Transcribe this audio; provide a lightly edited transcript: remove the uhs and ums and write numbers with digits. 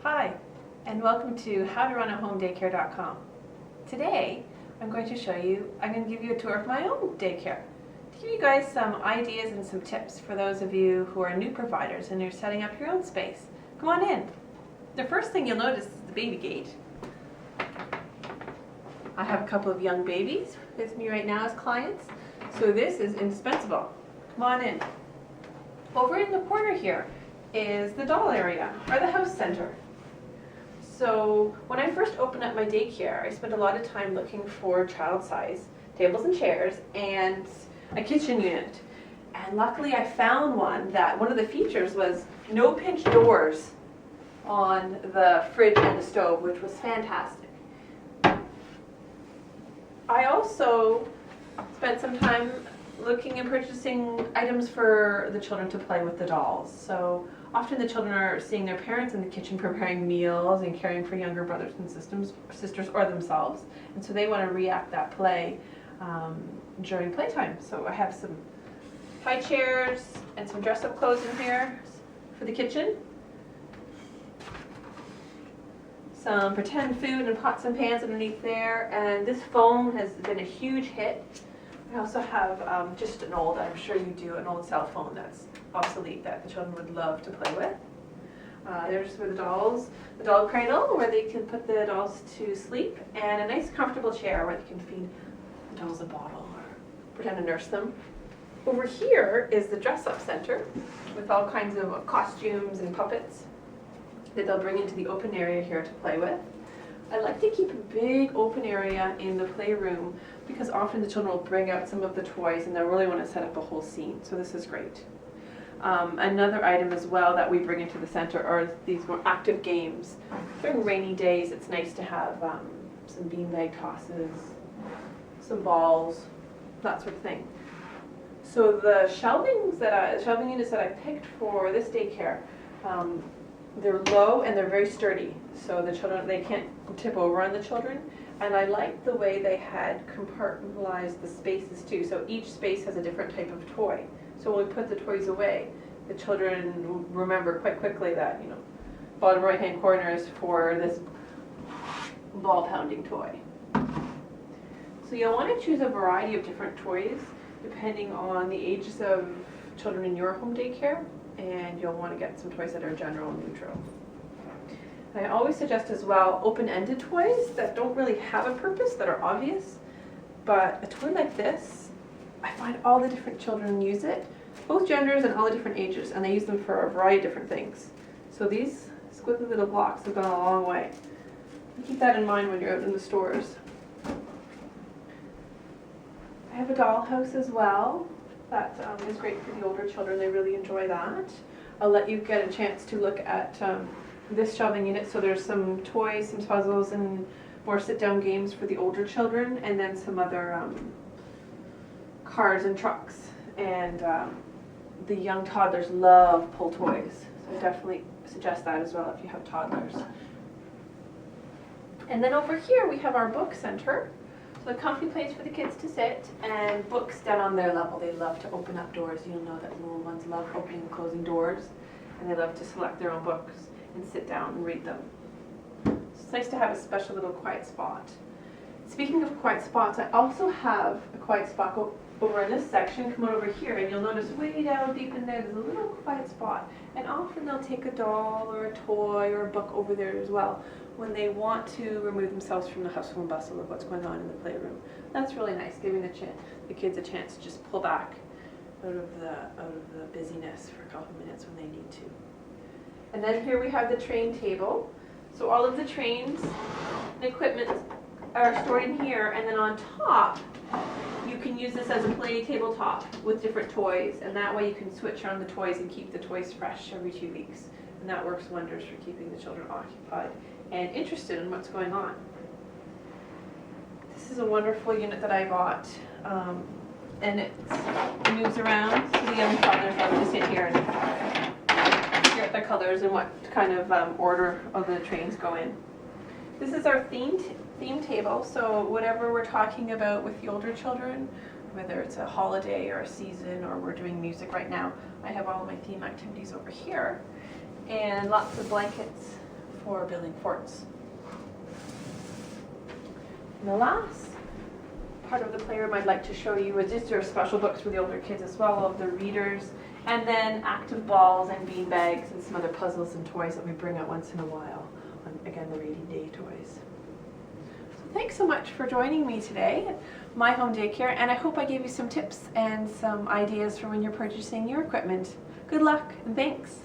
Hi, and welcome to howtorunahomedaycare.com. Today, I'm going to give you a tour of my own daycare to give you guys some ideas and some tips for those of you who are new providers and you're setting up your own space. Come on in. The first thing you'll notice is the baby gate. I have a couple of young babies with me right now as clients, so this is indispensable. Come on in. Over in the corner here is the doll area, or the house center. So when I first opened up my daycare, I spent a lot of time looking for child size tables and chairs and a kitchen unit. And luckily I found one of the features was no pinch doors on the fridge and the stove, which was fantastic. I also spent some time looking and purchasing items for the children to play with the dolls. So often the children are seeing their parents in the kitchen preparing meals and caring for younger brothers and sisters or themselves. And so they want to reenact that play during playtime. So I have some high chairs and some dress-up clothes in here for the kitchen. Some pretend food and pots and pans underneath there. And this foam has been a huge hit. I also have just an old, I'm sure you do, an old cell phone that's obsolete that the children would love to play with. There's for the dolls, the doll cradle where they can put the dolls to sleep, and a nice comfortable chair where they can feed the dolls a bottle or pretend to nurse them. Over here is the dress-up center with all kinds of costumes and puppets that they'll bring into the open area here to play with. I like to keep a big open area in the playroom because often the children will bring out some of the toys and they'll really want to set up a whole scene, so this is great. Another item as well that we bring into the center are these more active games. During rainy days, it's nice to have some beanbag tosses, some balls, that sort of thing. So the shelving units that I picked for this daycare, they're low and they're very sturdy, so the children, they can't tip over on the children. And I like the way they had compartmentalized the spaces too, so each space has a different type of toy. So when we put the toys away, the children remember quite quickly that, bottom right hand corner is for this ball pounding toy. So you'll want to choose a variety of different toys depending on the ages of children in your home daycare, and you'll want to get some toys that are general neutral. I always suggest as well open-ended toys that don't really have a purpose, that are obvious, but a toy like this, I find all the different children use it, both genders and all the different ages, and they use them for a variety of different things. So these squiggly little blocks have gone a long way. Keep that in mind when you're out in the stores. I have a dollhouse as well. That is great for the older children. They really enjoy that. I'll let you get a chance to look at this shelving unit. So there's some toys, some puzzles, and more sit-down games for the older children, and then some other cars and trucks. And the young toddlers love pull toys. So I definitely suggest that as well if you have toddlers. And then over here we have our book center. So a comfy place for the kids to sit, and books down on their level. They love to open up doors. You'll know that little ones love opening and closing doors, and they love to select their own books and sit down and read them. So it's nice to have a special little quiet spot. Speaking of quiet spots, I also have a quiet spot over in this section. Come on over here, and you'll notice way down deep in there's a little quiet spot. And often they'll take a doll or a toy or a book over there as well when they want to remove themselves from the hustle and bustle of what's going on in the playroom. That's really nice, giving the kids a chance to just pull back out of the busyness for a couple minutes when they need to. And then here we have the train table. So all of the trains and equipment are stored in here, and then on top you can use this as a play tabletop with different toys, and that way you can switch around the toys and keep the toys fresh every 2 weeks. And that works wonders for keeping the children occupied and interested in what's going on. This is a wonderful unit that I bought, and it moves around, so the young toddlers love to sit here and figure out the colors and what kind of order of the trains go in. This is our theme table, so whatever we're talking about with the older children, whether it's a holiday or a season or we're doing music right now, I have all my theme activities over here, and lots of blankets for building forts. And the last part of the playroom I'd like to show you is just our special books for the older kids as well, of the readers, and then active balls and bean bags and some other puzzles and toys that we bring out once in a while. Again, the rainy day toys. So thanks so much for joining me today at My Home Daycare, and I hope I gave you some tips and some ideas for when you're purchasing your equipment. Good luck and thanks.